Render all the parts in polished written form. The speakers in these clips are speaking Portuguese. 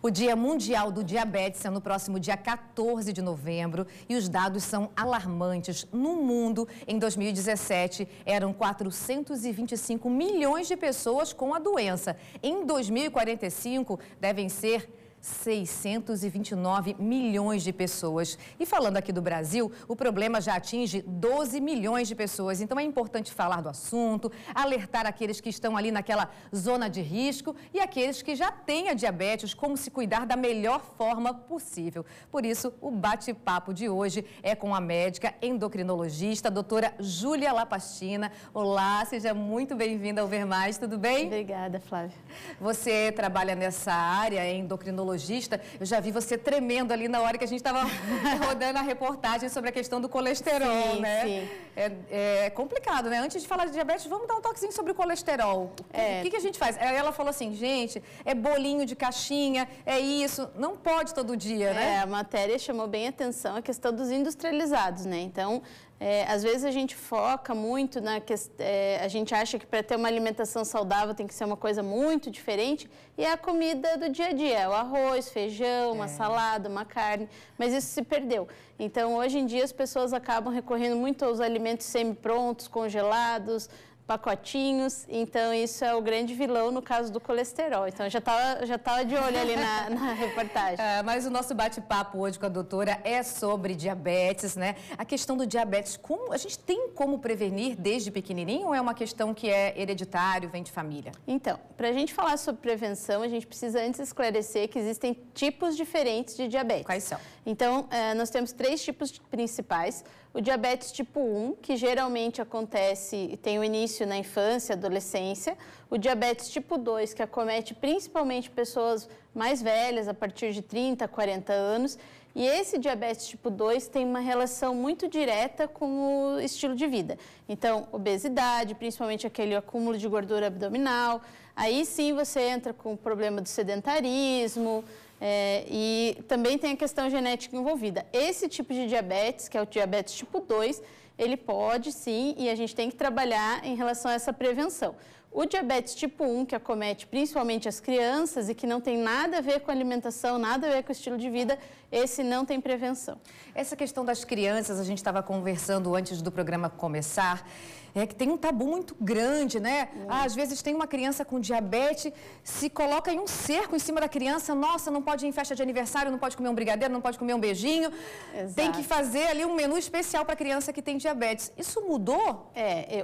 O Dia Mundial do Diabetes é no próximo dia 14 de novembro e os dados são alarmantes. No mundo, em 2017, eram 425 milhões de pessoas com a doença. Em 2045, devem ser 629 milhões de pessoas. E falando aqui do Brasil, o problema já atinge 12 milhões de pessoas. Então é importante falar do assunto, alertar aqueles que estão ali naquela zona de risco e aqueles que já têm a diabetes, como se cuidar da melhor forma possível. Por isso, o bate-papo de hoje é com a médica endocrinologista, a doutora Júlia Lapastina. Olá, seja muito bem-vinda ao Ver Mais, tudo bem? Obrigada, Flávia. Você trabalha nessa área, endocrinologista. Eu já vi você tremendo ali na hora que a gente estava rodando a reportagem sobre a questão do colesterol, sim, né? Sim. É complicado, né? Antes de falar de diabetes, vamos dar um toquezinho sobre o colesterol. O que a gente faz? Ela falou assim, gente, é bolinho de caixinha, é isso, não pode todo dia, né? A matéria chamou bem atenção a questão dos industrializados, né? Então, às vezes a gente foca muito na questão, a gente acha que para ter uma alimentação saudável tem que ser uma coisa muito diferente, e é a comida do dia a dia, é o arroz, feijão, uma salada, uma carne, mas isso se perdeu. Então, hoje em dia as pessoas acabam recorrendo muito aos alimentos semi-prontos, congelados, pacotinhos, então isso é o grande vilão no caso do colesterol. Então já tava de olho ali na reportagem. Mas o nosso bate-papo hoje com a doutora é sobre diabetes, né? A questão do diabetes, a gente tem como prevenir desde pequenininho ou é uma questão que é hereditário, vem de família? Então, para a gente falar sobre prevenção, a gente precisa antes esclarecer que existem tipos diferentes de diabetes. Quais são? Então, nós temos 3 tipos principais. O diabetes tipo 1, que geralmente acontece e tem o início na infância, adolescência. O diabetes tipo 2, que acomete principalmente pessoas mais velhas, a partir de 30, 40 anos. E esse diabetes tipo 2 tem uma relação muito direta com o estilo de vida. Então, obesidade, principalmente aquele acúmulo de gordura abdominal. Aí sim você entra com o problema do sedentarismo, e também tem a questão genética envolvida. Esse tipo de diabetes, que é o diabetes tipo 2, ele pode sim, e a gente tem que trabalhar em relação a essa prevenção. O diabetes tipo 1, que acomete principalmente as crianças e que não tem nada a ver com alimentação, nada a ver com o estilo de vida, esse não tem prevenção. Essa questão das crianças, a gente estava conversando antes do programa começar, é que tem um tabu muito grande, né? Às vezes tem uma criança com diabetes, se coloca em um cerco em cima da criança, nossa, não pode ir em festa de aniversário, não pode comer um brigadeiro, não pode comer um beijinho. Exato. Tem que fazer ali um menu especial para a criança que tem diabetes. Isso mudou?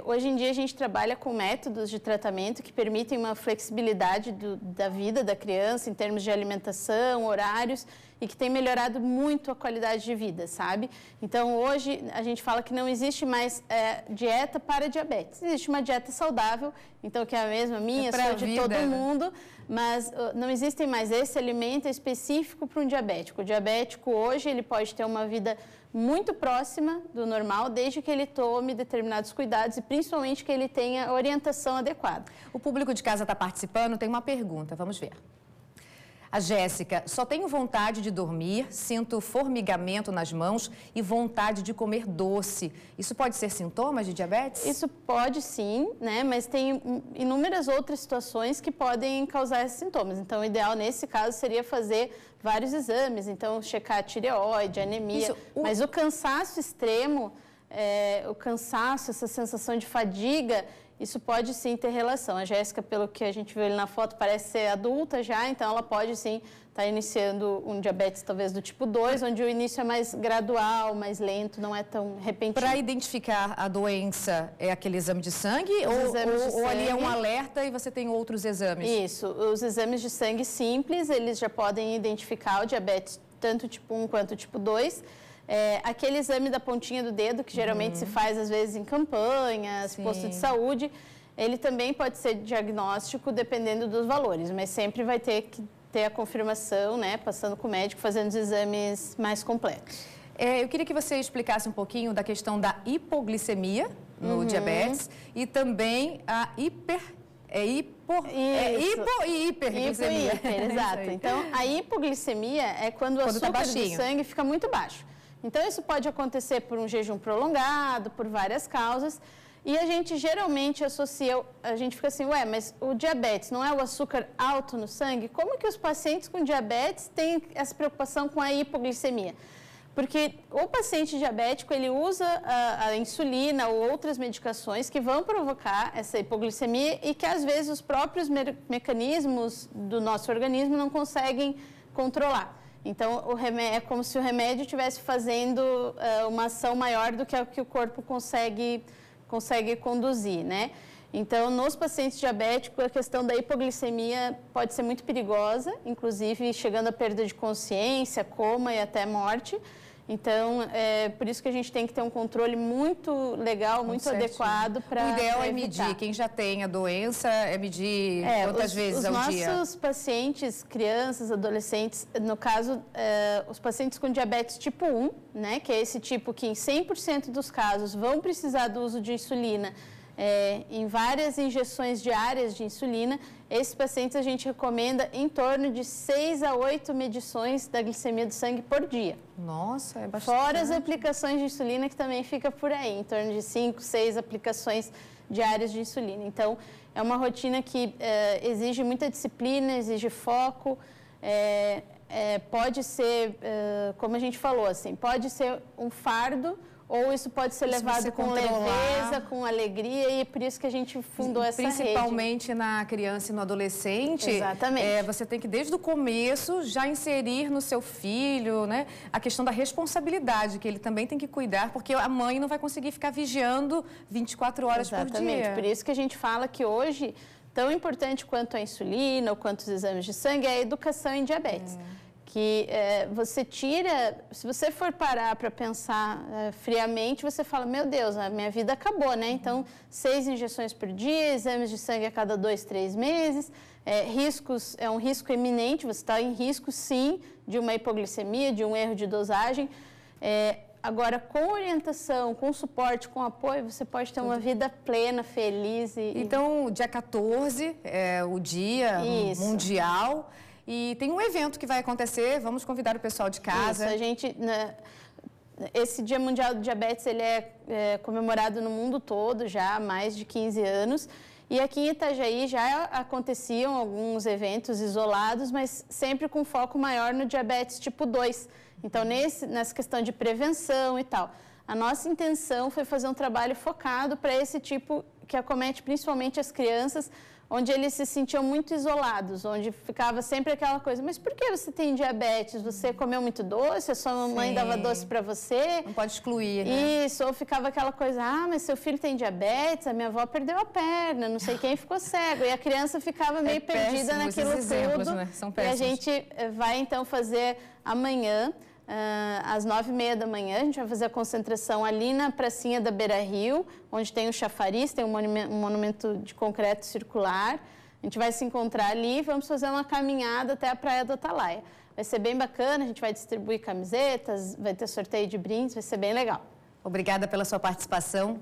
Hoje em dia a gente trabalha com métodos de tratamento que permitem uma flexibilidade da vida da criança em termos de alimentação, horários, e que tem melhorado muito a qualidade de vida, sabe? Então, hoje, a gente fala que não existe mais dieta para diabetes. Existe uma dieta saudável, então, que é a mesma minha, sua, de todo mundo, mas não existem mais esse alimento específico para um diabético. O diabético, hoje, ele pode ter uma vida muito próxima do normal, desde que ele tome determinados cuidados e, principalmente, que ele tenha orientação adequada. O público de casa está participando, tem uma pergunta, vamos ver. A Jéssica, só tenho vontade de dormir, sinto formigamento nas mãos e vontade de comer doce. Isso pode ser sintomas de diabetes? Isso pode sim, né? Mas tem inúmeras outras situações que podem causar esses sintomas. Então, o ideal nesse caso seria fazer vários exames. Então, checar a tireoide, anemia. Mas o cansaço extremo, essa sensação de fadiga, isso pode sim ter relação. A Jéssica, pelo que a gente viu ali na foto, parece ser adulta já, então ela pode sim estar iniciando um diabetes talvez do tipo 2, onde o início é mais gradual, mais lento, não é tão repentino. Para identificar a doença, é aquele exame de sangue? Ou ali é um alerta e você tem outros exames? Isso, os exames de sangue simples, eles já podem identificar o diabetes tanto tipo 1 quanto tipo 2. Aquele exame da pontinha do dedo, que geralmente se faz às vezes em campanhas, posto de saúde, ele também pode ser diagnóstico dependendo dos valores, mas sempre vai ter que ter a confirmação, né, passando com o médico, fazendo os exames mais completos. Eu queria que você explicasse um pouquinho da questão da hipoglicemia no diabetes e também a hiperglicemia. Exato. Então, a hipoglicemia é quando o açúcar do sangue fica muito baixo. Então, isso pode acontecer por um jejum prolongado, por várias causas. E a gente geralmente associa, a gente fica assim, ué, mas o diabetes não é o açúcar alto no sangue? Como que os pacientes com diabetes têm essa preocupação com a hipoglicemia? Porque o paciente diabético, ele usa a insulina ou outras medicações que vão provocar essa hipoglicemia e que, às vezes, os próprios mecanismos do nosso organismo não conseguem controlar. Então, é como se o remédio estivesse fazendo uma ação maior do que a que o corpo consegue conduzir, né? Então, nos pacientes diabéticos, a questão da hipoglicemia pode ser muito perigosa, inclusive chegando à perda de consciência, coma e até morte. Então, é por isso que a gente tem que ter um controle muito legal, muito adequado para evitar. O ideal é medir. Quem já tem a doença, é medir quantas vezes ao dia? Os nossos pacientes, crianças, adolescentes, no caso, os pacientes com diabetes tipo 1, né, que é esse tipo que em 100% dos casos vão precisar do uso de insulina, em várias injeções diárias de insulina, esses pacientes a gente recomenda em torno de 6 a 8 medições da glicemia do sangue por dia. Nossa, é bastante. Fora as aplicações de insulina, que também fica por aí, em torno de 5, 6 aplicações diárias de insulina. Então, é uma rotina que exige muita disciplina, exige foco, pode ser, como a gente falou, assim, pode ser um fardo, ou isso pode ser levado com leveza, com alegria, e é por isso que a gente fundou essa rede. Principalmente na criança e no adolescente. Exatamente. Você tem que, desde o começo, já inserir no seu filho, né, a questão da responsabilidade, que ele também tem que cuidar, porque a mãe não vai conseguir ficar vigiando 24 horas por dia. Exatamente. Por isso que a gente fala que hoje, tão importante quanto a insulina ou quanto os exames de sangue, é a educação em diabetes. Que você tira, se você for parar para pensar friamente, você fala, meu Deus, a minha vida acabou, né? Então, 6 injeções por dia, exames de sangue a cada 2, 3 meses, riscos, é um risco eminente, você está em risco, sim, de uma hipoglicemia, de um erro de dosagem. Agora, com orientação, com suporte, com apoio, você pode ter uma vida plena, feliz. Então, dia 14 é o dia mundial. E tem um evento que vai acontecer, vamos convidar o pessoal de casa. Isso, a gente, esse Dia Mundial do Diabetes, ele é comemorado no mundo todo já há mais de 15 anos. E aqui em Itajaí já aconteciam alguns eventos isolados, mas sempre com foco maior no diabetes tipo 2. Então, nessa questão de prevenção e tal. A nossa intenção foi fazer um trabalho focado para esse tipo que acomete principalmente as crianças, onde eles se sentiam muito isolados, onde ficava sempre aquela coisa, mas por que você tem diabetes? Você comeu muito doce? A sua mamãe dava doce para você? Não pode excluir, né? Isso, ou ficava aquela coisa, mas seu filho tem diabetes, a minha avó perdeu a perna, não sei quem ficou cego. E a criança ficava meio perdida naquilo tudo. Né? São péssimos. E a gente vai, então, fazer amanhã, às 9h30 da manhã, a gente vai fazer a concentração ali na pracinha da Beira Rio, onde tem o chafariz, tem um monumento de concreto circular. A gente vai se encontrar ali e vamos fazer uma caminhada até a Praia do Atalaia. Vai ser bem bacana, a gente vai distribuir camisetas, vai ter sorteio de brindes, vai ser bem legal. Obrigada pela sua participação.